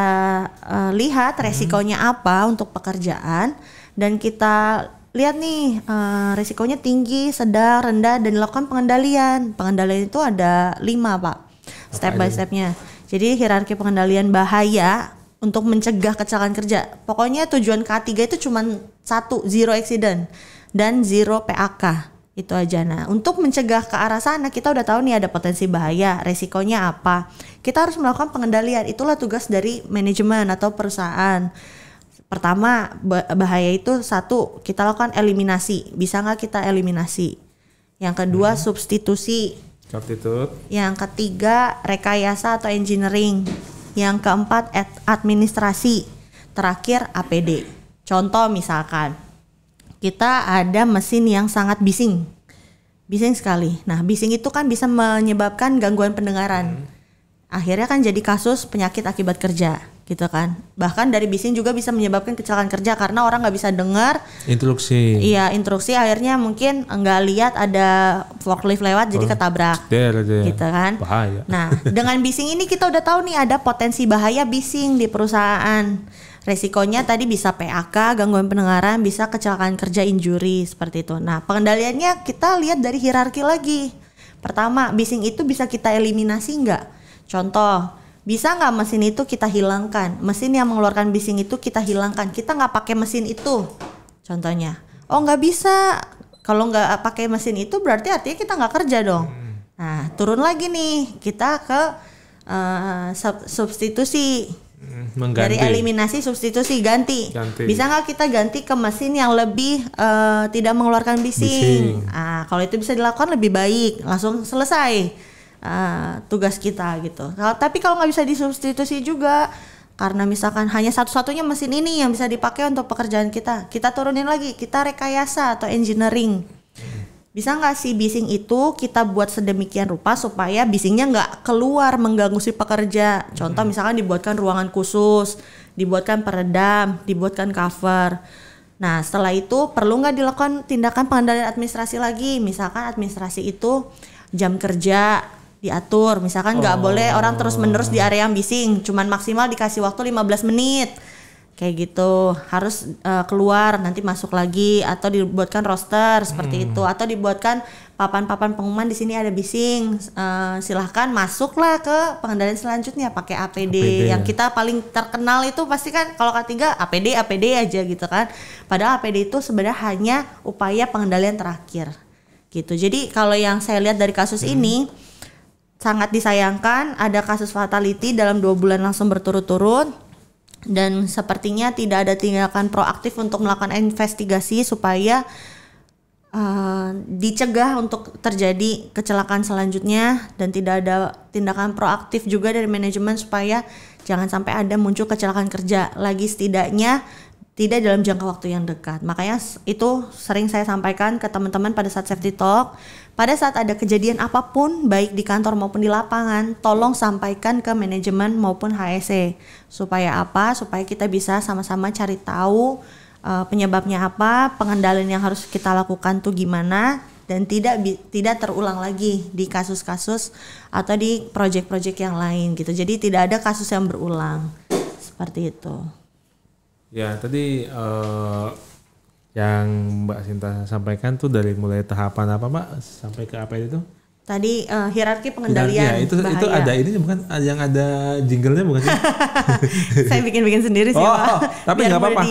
lihat resikonya apa untuk pekerjaan, dan kita lihat nih resikonya tinggi, sedang, rendah, dan dilakukan pengendalian. Pengendalian itu ada 5 Pak, step by stepnya. Jadi hierarki pengendalian bahaya untuk mencegah kecelakaan kerja. Pokoknya tujuan K3 itu cuma 1, zero accident dan zero PAK. Itu aja. Nah, untuk mencegah ke arah sana kita udah tahu nih ada potensi bahaya, resikonya apa. Kita harus melakukan pengendalian. Itulah tugas dari manajemen atau perusahaan. Pertama, bahaya itu 1, kita lakukan eliminasi. Bisa nggak kita eliminasi? Yang kedua, substitusi. Yang ketiga, rekayasa atau engineering. Yang keempat, administrasi. Terakhir, APD. Contoh misalkan, kita ada mesin yang sangat bising sekali. Nah, bising itu kan bisa menyebabkan gangguan pendengaran. Akhirnya kan jadi kasus penyakit akibat kerja, gitu kan. Bahkan dari bising juga bisa menyebabkan kecelakaan kerja karena orang nggak bisa dengar instruksi. Iya, instruksi, akhirnya mungkin nggak lihat ada forklift lewat jadi ketabrak, gitu kan. Bahaya. Nah, dengan bising ini kita udah tahu nih ada potensi bahaya bising di perusahaan. Resikonya tadi bisa PAK, gangguan pendengaran, bisa kecelakaan kerja, injury, seperti itu. Nah, pengendaliannya kita lihat dari hierarki lagi. Pertama, bising itu bisa kita eliminasi nggak? Contoh, bisa nggak mesin itu kita hilangkan? Mesin yang mengeluarkan bising itu kita hilangkan. Kita nggak pakai mesin itu, contohnya. Oh nggak bisa. Kalau nggak pakai mesin itu berarti artinya kita nggak kerja dong. Nah, turun lagi nih, kita ke substitusi. Mengganti. Dari eliminasi, substitusi, ganti. Bisa nggak kita ganti ke mesin yang lebih tidak mengeluarkan bising? Nah, kalau itu bisa dilakukan lebih baik, langsung selesai tugas kita gitu. Tapi kalau nggak bisa disubstitusi juga, karena misalkan hanya satu-satunya mesin ini yang bisa dipakai untuk pekerjaan kita turunin lagi, kita rekayasa atau engineering. Bisa nggak sih bising itu kita buat sedemikian rupa supaya bisingnya nggak keluar mengganggu si pekerja. Contoh misalkan dibuatkan ruangan khusus, dibuatkan peredam, dibuatkan cover. Nah setelah itu perlu nggak dilakukan tindakan pengendalian administrasi lagi. Misalkan administrasi itu jam kerja diatur. Misalkan nggak boleh orang terus-menerus di area yang bising, cuman maksimal dikasih waktu 15 menit. kayak gitu harus keluar nanti masuk lagi atau dibuatkan roster seperti itu atau dibuatkan papan-papan pengumuman di sini ada bising silahkan masuklah ke pengendalian selanjutnya pakai APD yang kita paling terkenal itu pasti kan kalau K3 APD aja gitu kan padahal APD itu sebenarnya hanya upaya pengendalian terakhir gitu. Jadi kalau yang saya lihat dari kasus ini sangat disayangkan ada kasus fatality dalam 2 bulan langsung berturut-turut. Dan sepertinya tidak ada tindakan proaktif untuk melakukan investigasi supaya dicegah untuk terjadi kecelakaan selanjutnya dan tidak ada tindakan proaktif juga dari manajemen supaya jangan sampai ada muncul kecelakaan kerja lagi setidaknya tidak dalam jangka waktu yang dekat. Makanya itu sering saya sampaikan ke teman-teman pada saat safety talk. Pada saat ada kejadian apapun, baik di kantor maupun di lapangan, tolong sampaikan ke manajemen maupun HSE. Supaya apa? Supaya kita bisa sama-sama cari tahu penyebabnya apa, pengendalian yang harus kita lakukan tuh gimana, dan tidak terulang lagi di kasus-kasus atau di proyek-proyek yang lain gitu. Jadi tidak ada kasus yang berulang. Seperti itu. Ya, tadi yang Mbak Sinta sampaikan tuh dari mulai tahapan apa Mbak sampai ke apa itu? Tadi hierarki pengendalian itu bahaya. Itu ada ini bukan yang ada jinglenya bukan sih? Saya bikin sendiri sih Pak. Tapi nggak apa-apa.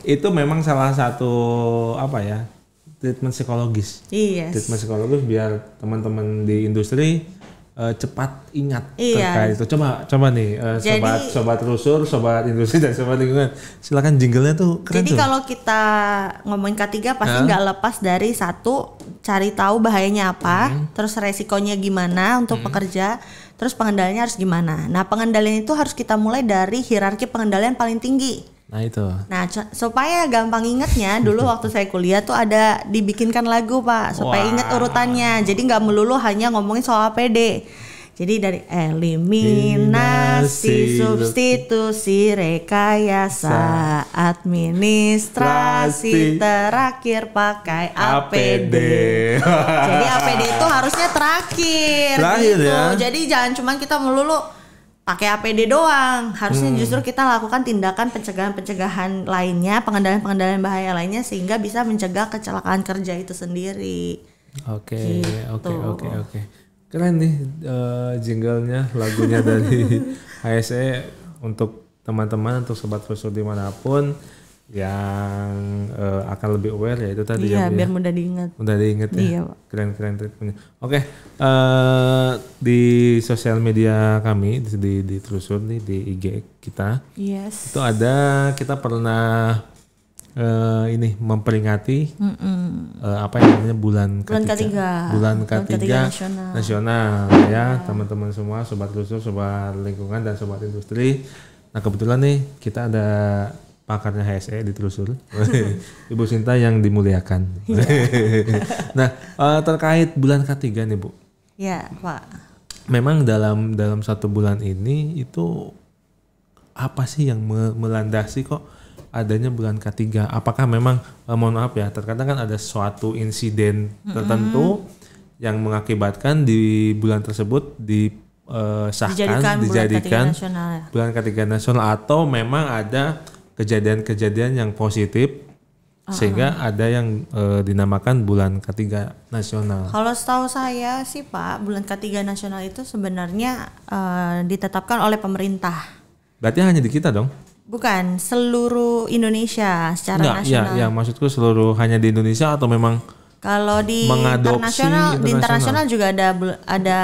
Itu memang salah satu apa ya treatment psikologis. Yes. Treatment psikologis biar teman-teman di industri cepat ingat terkait itu. Coba nih sobat rusur, sobat industri dan sobat lingkungan. Silakan jinglenya tuh keren. Jadi kalau kita ngomongin K3 pasti nggak lepas dari satu cari tahu bahayanya apa, terus resikonya gimana untuk pekerja, terus pengendaliannya harus gimana. Nah, pengendalian itu harus kita mulai dari hierarki pengendalian paling tinggi. Nah itu. Nah supaya gampang ingetnya dulu waktu saya kuliah tuh ada dibikinkan lagu Pak supaya inget urutannya. Jadi nggak melulu hanya ngomongin soal APD. Jadi dari eliminasi, substitusi, rekayasa, administrasi, terakhir pakai APD. Jadi APD itu harusnya terakhir gitu. Ya? Jadi jangan cuma kita melulu pakai APD doang, harusnya justru kita lakukan tindakan pencegahan lainnya, pengendalian bahaya lainnya sehingga bisa mencegah kecelakaan kerja itu sendiri. Oke. Keren nih jinglenya, lagunya dari HSE untuk teman-teman, untuk sobat rusur dimanapun yang akan lebih aware ya itu tadi ya. Iya, biar mudah diingat. Mudah diingat ya. Iya, Pak. Keren treatmentnya. Oke, di sosial media kami di Trusur nih di IG kita. Yes. Itu ada kita pernah ini memperingati apa yang namanya bulan ketiga. Bulan ketiga nasional ya, teman-teman semua sobat Trusur, sobat lingkungan dan sobat industri. Nah, kebetulan nih kita ada pakarnya HSE di Trusur, Ibu Sinta yang dimuliakan. Nah, terkait bulan ketiga nih Bu. Ya Pak. Memang dalam satu bulan ini itu apa sih yang melandasi kok adanya bulan ketiga? Apakah memang mohon maaf ya, terkadang kan ada suatu insiden tertentu yang mengakibatkan di bulan tersebut dijadikan bulan ketiga nasional atau memang ada kejadian-kejadian yang positif sehingga ada yang dinamakan bulan ketiga nasional. Kalau setahu saya sih Pak, bulan ketiga nasional itu sebenarnya ditetapkan oleh pemerintah. Berarti hanya di kita dong? Bukan, seluruh Indonesia secara nasional. Iya, maksudku seluruh hanya di Indonesia atau memang kalau di internasional juga ada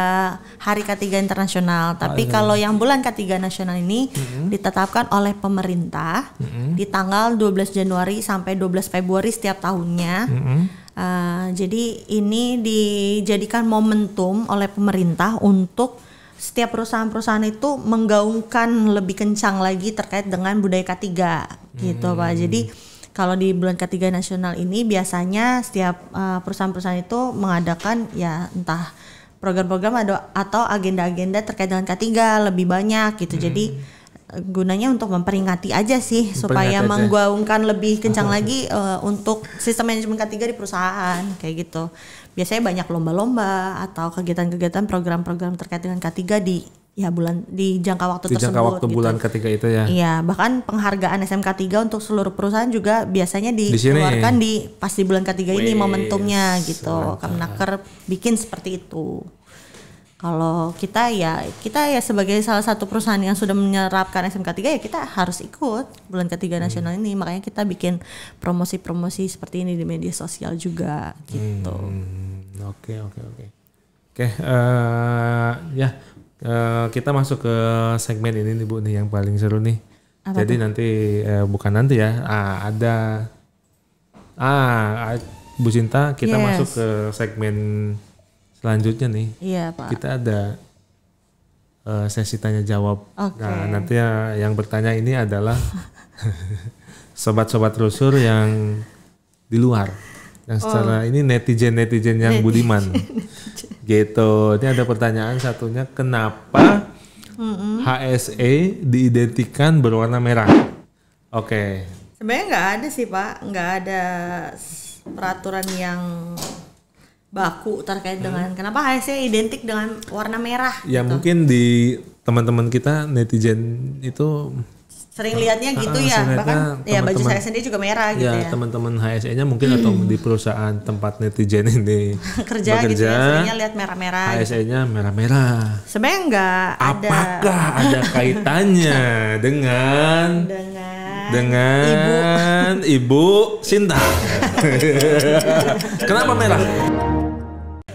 Hari K3 Internasional. Tapi kalau yang bulan K3 Nasional ini ditetapkan oleh pemerintah di tanggal 12 Januari sampai 12 Februari setiap tahunnya. Jadi ini dijadikan momentum oleh pemerintah untuk setiap perusahaan-perusahaan itu menggaungkan lebih kencang lagi terkait dengan budaya K3 gitu Pak. Jadi kalau di bulan ketiga nasional ini biasanya setiap perusahaan-perusahaan itu mengadakan ya entah program-program atau agenda-agenda terkait dengan K3 lebih banyak gitu. Jadi gunanya untuk memperingati aja sih supaya menggaungkan lebih kencang lagi untuk sistem manajemen K3 di perusahaan kayak gitu. Biasanya banyak lomba-lomba atau kegiatan-kegiatan program-program terkait dengan K3 di di jangka waktu di tersebut. jangka waktu gitu. bulan ketiga itu ya. Iya, bahkan penghargaan SMK 3 untuk seluruh perusahaan juga biasanya dikeluarkan pas di bulan ketiga ini momentumnya gitu. Kemenaker bikin seperti itu. Kalau kita ya sebagai salah satu perusahaan yang sudah menyerapkan SMK 3 ya kita harus ikut bulan ketiga nasional ini. Makanya kita bikin promosi-promosi seperti ini di media sosial juga gitu. Oke. Kita masuk ke segmen ini nih Bu nih yang paling seru nih. Apa Jadi tuh? nanti bukan nanti ya. Bu Sinta kita masuk ke segmen selanjutnya nih. Iya Pak. Kita ada sesi tanya jawab. Oke. Nah nanti yang bertanya ini adalah sobat-sobat rusur yang di luar. Yang secara ini netizen yang budiman. Gitu. Ini ada pertanyaan satunya, kenapa HSE diidentikan berwarna merah? Oke. Sebenarnya nggak ada sih Pak, nggak ada peraturan yang baku terkait dengan kenapa HSE identik dengan warna merah. Ya gitu. mungkin di teman-teman kita netizen itu Sering lihatnya gitu ya, bahkan ya baju saya sendiri juga merah gitu ya. Teman-teman HSE-nya mungkin atau di perusahaan tempat netizen ini kerja bekerja, gitu ya, seringnya lihat merah-merah. HSE-nya merah-merah. Sebenarnya nggak ada. Apakah ada kaitannya dengan Ibu Sinta? Kenapa merah?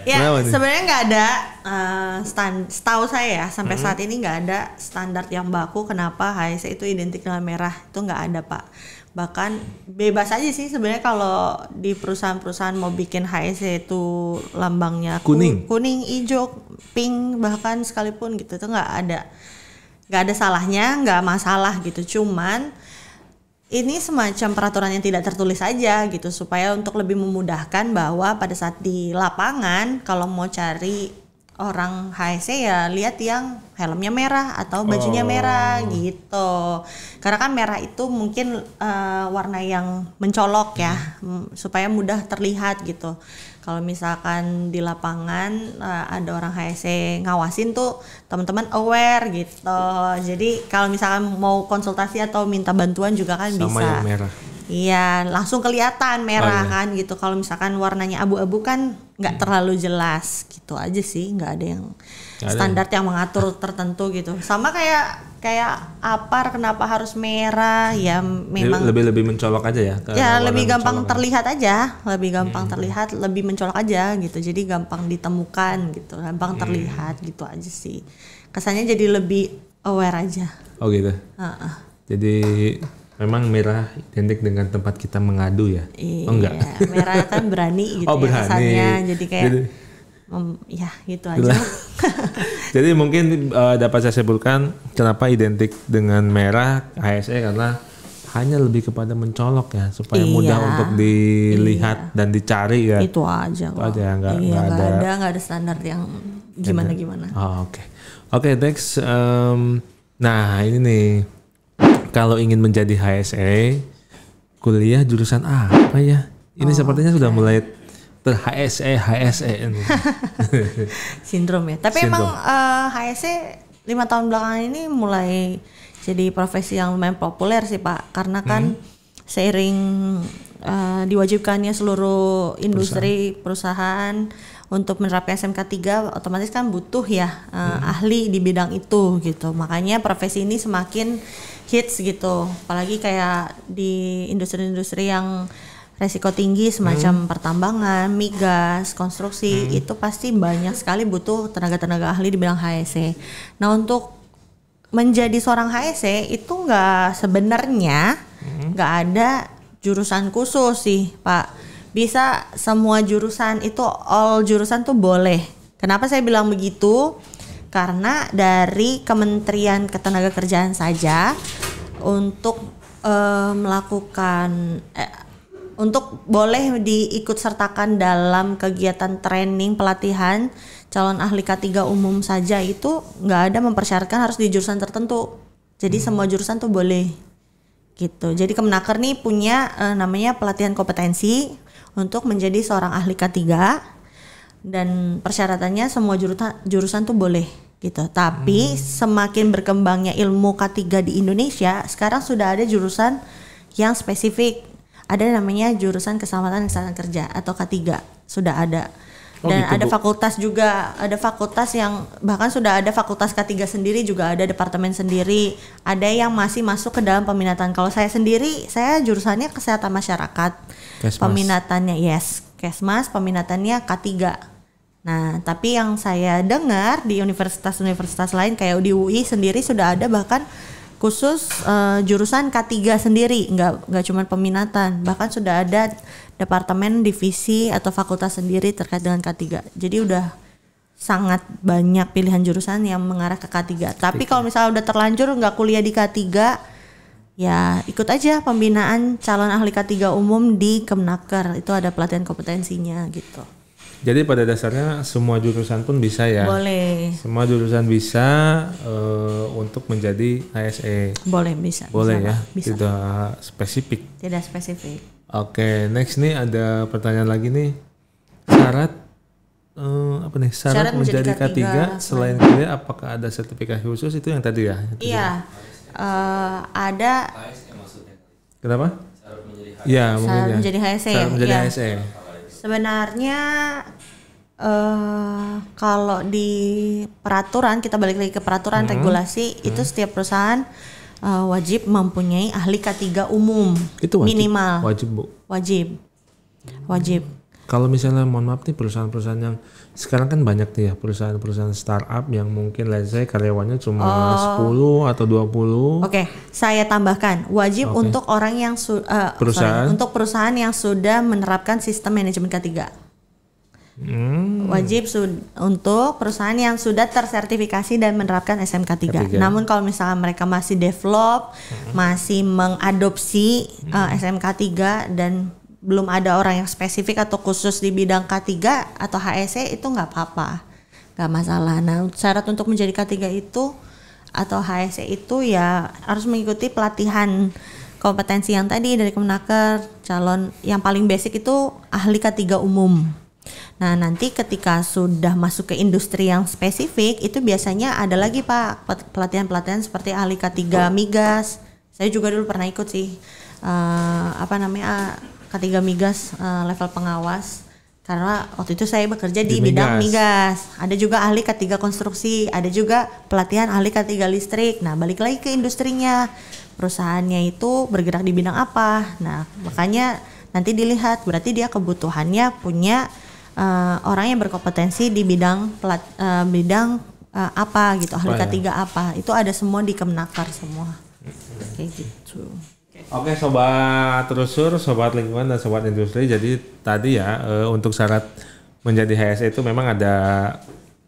Ya sebenarnya nggak ada setahu saya ya sampai saat ini nggak ada standar yang baku kenapa HSE itu identik dengan merah, itu nggak ada Pak. Bahkan bebas aja sih sebenarnya kalau di perusahaan-perusahaan mau bikin HSE itu lambangnya kuning, hijau, pink bahkan sekalipun gitu, itu nggak ada salahnya, nggak masalah gitu. Cuman ini semacam peraturan yang tidak tertulis aja gitu supaya untuk lebih memudahkan bahwa pada saat di lapangan kalau mau cari orang HSE ya lihat yang helmnya merah atau bajunya merah gitu. Karena kan merah itu mungkin warna yang mencolok ya, supaya mudah terlihat gitu. Kalau misalkan di lapangan ada orang HSE ngawasin tuh teman-teman aware gitu. Jadi kalau misalkan mau konsultasi atau minta bantuan juga kan sama bisa. Yang merah. Iya, langsung kelihatan merah kan gitu. Kalau misalkan warnanya abu-abu kan nggak terlalu jelas gitu aja sih, nggak ada yang standar yang mengatur tertentu gitu. Sama kayak APAR kenapa harus merah ya, memang lebih mencolok aja ya. Ya lebih gampang terlihat aja, lebih gampang terlihat, lebih mencolok aja gitu. Jadi gampang ditemukan gitu, gampang terlihat gitu aja sih. Kesannya jadi lebih aware aja. Oh gitu. Jadi memang merah identik dengan tempat kita mengadu ya? Iya, enggak. Merah kan berani gitu berani. Kesannya. Jadi kayak ya gitu aja. Jadi mungkin dapat saya simpulkan kenapa identik dengan merah HSE karena hanya lebih kepada mencolok ya supaya mudah untuk dilihat dan dicari ya. Itu aja. Itu aja nggak ada standar yang gimana. Oke, next. Nah ini nih. Kalau ingin menjadi HSE, kuliah jurusan apa ya? Ini sepertinya sudah mulai HSE ini. Sindrom ya. Tapi emang HSE 5 tahun belakangan ini mulai jadi profesi yang lumayan populer sih Pak. Karena kan seiring diwajibkannya seluruh industri perusahaan untuk menerapkan SMK 3, otomatis kan butuh ya ahli di bidang itu gitu. Makanya profesi ini semakin hits gitu. Apalagi kayak di industri-industri yang resiko tinggi semacam pertambangan, migas, konstruksi, itu pasti banyak sekali butuh tenaga-tenaga ahli di bidang HSE. Nah, untuk menjadi seorang HSE itu sebenarnya nggak ada jurusan khusus sih Pak. Bisa semua jurusan, itu all jurusan tuh boleh. Kenapa saya bilang begitu? Karena dari Kementerian Ketenagakerjaan saja untuk melakukan untuk boleh diikut sertakan dalam kegiatan training pelatihan calon ahli K3 umum saja itu nggak ada mempersyaratkan harus di jurusan tertentu. Jadi semua jurusan tuh boleh gitu. Jadi Kemenaker nih punya namanya pelatihan kompetensi untuk menjadi seorang ahli K3 dan persyaratannya semua jurusan tuh boleh gitu. Tapi semakin berkembangnya ilmu K3 di Indonesia, sekarang sudah ada jurusan yang spesifik. Ada namanya jurusan Keselamatan dan Kesehatan Kerja atau K3. Sudah ada. Dan gitu, ada Bu. fakultas juga, ada fakultas yang bahkan sudah ada fakultas K3 sendiri, juga ada departemen sendiri. Ada yang masih masuk ke dalam peminatan. Kalau saya sendiri, saya jurusannya Kesehatan Masyarakat. Kesmas. Peminatannya Kesmas, peminatannya K3. Nah, tapi yang saya dengar di universitas-universitas lain kayak di UI sendiri sudah ada bahkan khusus jurusan K3 sendiri, nggak cuma peminatan, bahkan sudah ada departemen, divisi atau fakultas sendiri terkait dengan K3. Jadi udah sangat banyak pilihan jurusan yang mengarah ke K3. Tapi kalau misalnya udah terlanjur nggak kuliah di K3, ya ikut aja pembinaan calon ahli K3 umum di Kemnaker. Itu ada pelatihan kompetensinya gitu. Jadi pada dasarnya semua jurusan pun bisa ya. Boleh. Semua jurusan bisa untuk menjadi HSE. Boleh, bisa. Boleh bisa, ya. Bisa. Tidak spesifik. Tidak spesifik. Oke, next nih ada pertanyaan lagi nih. Syarat apa nih? Syarat menjadi K3 selain kuliah, apakah ada sertifikasi khusus? Itu yang tadi ya? Iya. Ada. Kenapa? Iya, mungkin Syarat ya. menjadi HSE. Syarat menjadi Iya. HSE. Sebenarnya kalau di peraturan, kita balik lagi ke peraturan regulasi, itu setiap perusahaan wajib mempunyai ahli K3 umum. Itu wajib. Minimal. Wajib, Bu. Wajib. Kalau misalnya mohon maaf nih perusahaan-perusahaan yang sekarang kan banyak nih ya perusahaan-perusahaan startup yang mungkin let's say karyawannya cuma 10 atau 20. Oke, saya tambahkan wajib untuk orang yang untuk perusahaan yang sudah menerapkan sistem manajemen K3. Wajib untuk perusahaan yang sudah tersertifikasi dan menerapkan SMK3. Namun kalau misalnya mereka masih develop, masih mengadopsi SMK3 dan belum ada orang yang spesifik atau khusus di bidang K3 atau HSE, itu nggak apa-apa, nggak masalah. Nah, syarat untuk menjadi K3 itu atau HSE itu ya harus mengikuti pelatihan kompetensi yang tadi dari Kemnaker. Calon yang paling basic itu ahli K3 umum. Nah, nanti ketika sudah masuk ke industri yang spesifik, itu biasanya ada lagi Pak pelatihan-pelatihan seperti ahli K3 migas. Saya juga dulu pernah ikut sih K3 migas level pengawas, karena waktu itu saya bekerja di bidang migas. Ada juga ahli K3 konstruksi, ada juga pelatihan ahli K3 listrik. Nah, balik lagi ke industrinya, perusahaannya itu bergerak di bidang apa. Nah, makanya nanti dilihat berarti dia kebutuhannya punya orang yang berkompetensi di bidang apa gitu, ahli K3 apa. Itu ada semua di Kemnaker semua. Kayak gitu. Oke, sobat terusur, sobat lingkungan dan sobat industri. Jadi tadi ya untuk syarat menjadi HSE itu memang ada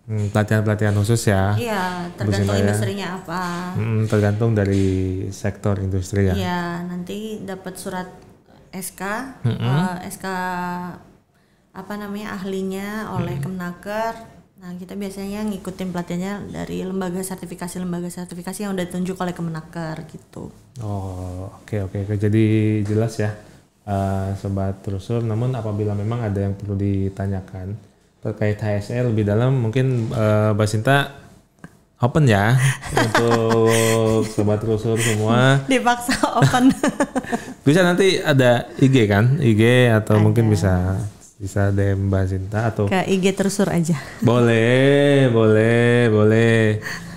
pelatihan-pelatihan khusus ya. Iya, tergantung industrinya apa. Tergantung dari sektor industri ya. Iya, nanti dapat surat SK, SK ahlinya oleh Kemnaker. Nah, kita biasanya ngikutin pelatihannya dari lembaga sertifikasi yang udah ditunjuk oleh Kemnaker gitu. Oh, oke. Jadi jelas ya, sobat terusur. Namun apabila memang ada yang perlu ditanyakan terkait HSE lebih dalam, mungkin Mbak Sinta open ya untuk sobat terusur semua. Dipaksa open. Bisa nanti ada IG kan, IG atau ada. Mungkin bisa DM Mbak Sinta atau ke IG terusur aja. Boleh.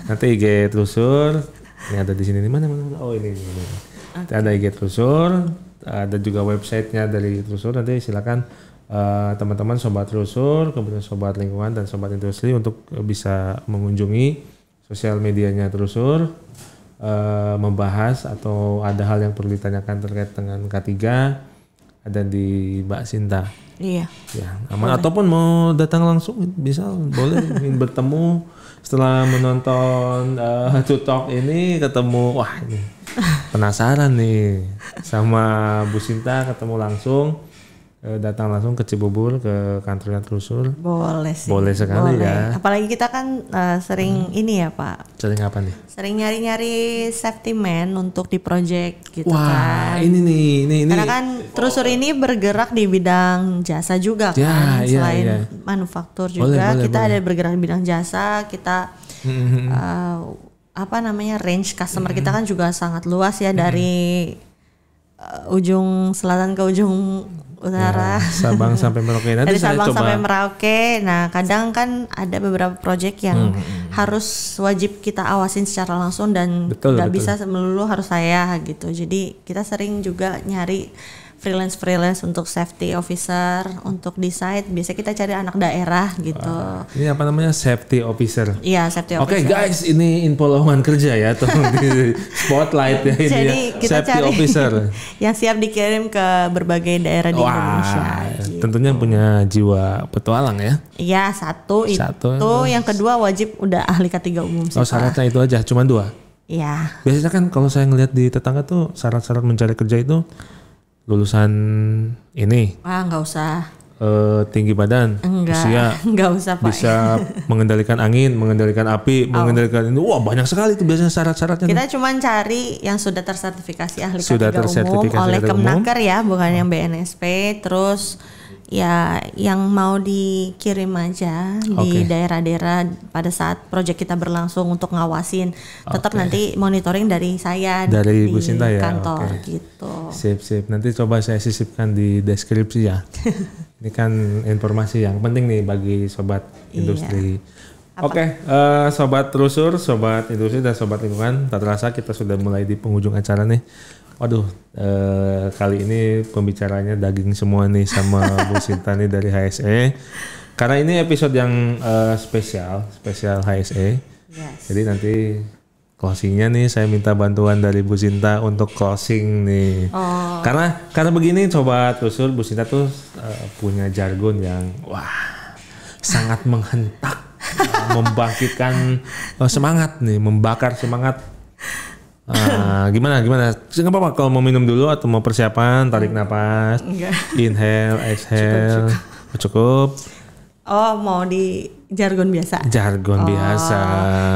Nanti IG terusur. Ini ada di sini nih, mana? Oh ini. Okay. Ada IG terusur, ada juga websitenya dari terusur. Nanti silakan teman-teman sobat terusur, kemudian sobat lingkungan dan sobat industri untuk bisa mengunjungi sosial medianya terusur, membahas atau ada hal yang perlu ditanyakan terkait dengan K3, ada di Mbak Sinta. Iya. Ya, aman. Ataupun mau datang langsung bisa, boleh ingin bertemu setelah menonton Tutok ini, ketemu, wah ini penasaran nih sama Bu Sinta, ketemu langsung, datang langsung ke Cibubur ke kantornya terusur. Boleh sih. Boleh sekali ya. Apalagi kita kan sering ini ya Pak. Sering apa nih? Sering nyari-nyari safety man untuk di project gitu. Wah, kan. Ini. Karena kan terusur ini bergerak di bidang jasa juga kan. Selain manufaktur juga, boleh. Ada bergerak di bidang jasa. Kita apa namanya range customer kita kan juga sangat luas ya, dari ujung selatan ke ujung utara, Sabang sampai Merauke. Nanti dari saya Sabang coba. sampai Merauke. Nah kadang kan ada beberapa project yang harus wajib kita awasin secara langsung dan Betul, nggak betul. bisa melulu harus saya gitu. Jadi kita sering juga nyari freelance untuk safety officer, untuk di site. Biasanya kita cari anak daerah gitu. Ini apa namanya, safety officer. Iya, safety Oke officer. guys, ini info lowongan kerja ya, tolong di spotlight ya ini Jadi ya. kita Safety cari officer. yang siap dikirim ke berbagai daerah di Indonesia. Gitu. Tentunya punya jiwa petualang ya. Iya, satu itu. Yang kedua wajib udah ahli K3 umum sih. Oh, syaratnya itu aja, cuma 2. Iya. Biasanya kan kalau saya ngelihat di tetangga tuh syarat-syarat mencari kerja itu lulusan ini, Nggak usah. tinggi badan, usia, Nggak usah Pak. bisa mengendalikan angin, mengendalikan api, mengendalikan ini. Wah, banyak sekali tuh biasanya syarat-syaratnya. Kita cuma cari yang sudah tersertifikasi ahli Sudah K3 umum tersertifikasi oleh K3 umum. Kemnaker ya, bukan yang BNSP. Terus ya yang mau dikirim aja di Oke. daerah-daerah pada saat proyek kita berlangsung untuk ngawasin. Tetap Oke. nanti monitoring dari saya Dari di Bu Sinta ya, kantor oke. gitu. Sip. Nanti coba saya sisipkan di deskripsi ya. Ini kan informasi yang penting nih bagi sobat industri. Oke, sobat terusur, sobat industri dan sobat lingkungan, tak terasa kita sudah mulai di penghujung acara nih. Waduh, kali ini pembicaranya daging semua nih sama Bu Sinta nih dari HSE. Karena ini episode yang spesial HSE. Yes. Jadi nanti closingnya nih saya minta bantuan dari Bu Sinta untuk closing nih. Karena begini, coba terusur, Bu Sinta tuh punya jargon yang sangat menghentak, membangkitkan semangat nih, membakar semangat. Gimana? Nggak apa-apa kalau mau minum dulu atau mau persiapan, tarik napas, Enggak. inhale, exhale, cukup. Oh, mau di jargon biasa. Jargon biasa.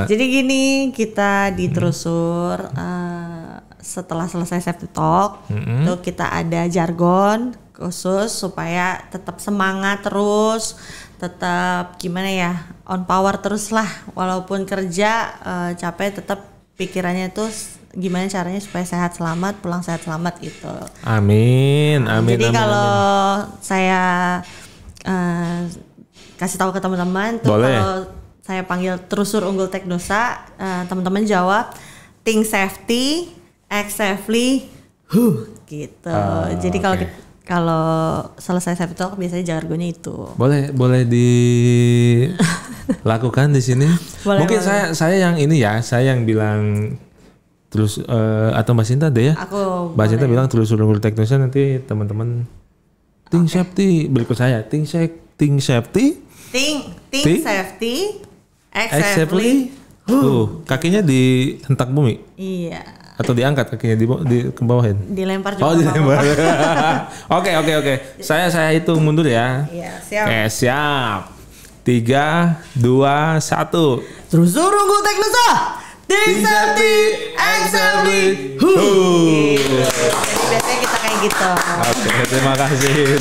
Jadi gini, kita di Terusur setelah selesai safety talk, itu kita ada jargon khusus supaya tetap semangat terus, tetap gimana ya, on power terus lah. Walaupun kerja capek, tetap pikirannya tuh gimana caranya supaya sehat selamat, pulang sehat selamat gitu. Amin. Jadi kalau saya kasih tahu ke teman-teman tuh, Boleh. kalau saya panggil Terusur Unggul Teknosa, teman-teman jawab think safety, act safely, gitu. Jadi kalau selesai safety talk biasanya jargonnya itu. Boleh dilakukan di sini. Mungkin saya yang ini ya, saya yang bilang terus atau Mbak Sinta deh ya. Aku Mbak Sinta bilang terus Unggul Teknosa, nanti teman-teman think safety berikut saya. Think safety. Think Think safety, act Act safely. safely. Kakinya dihentak bumi Iya. atau diangkat kakinya di ke bawahin. Dilempar juga. Oh, dilempar. Oke. Saya hitung mundur ya. Iya, siap. Oke, siap. 3, 2, 1. Terusur Unggul Teknosa. Think safety, act safely. Jadi biasanya kita kayak gitu. Oke, terima kasih.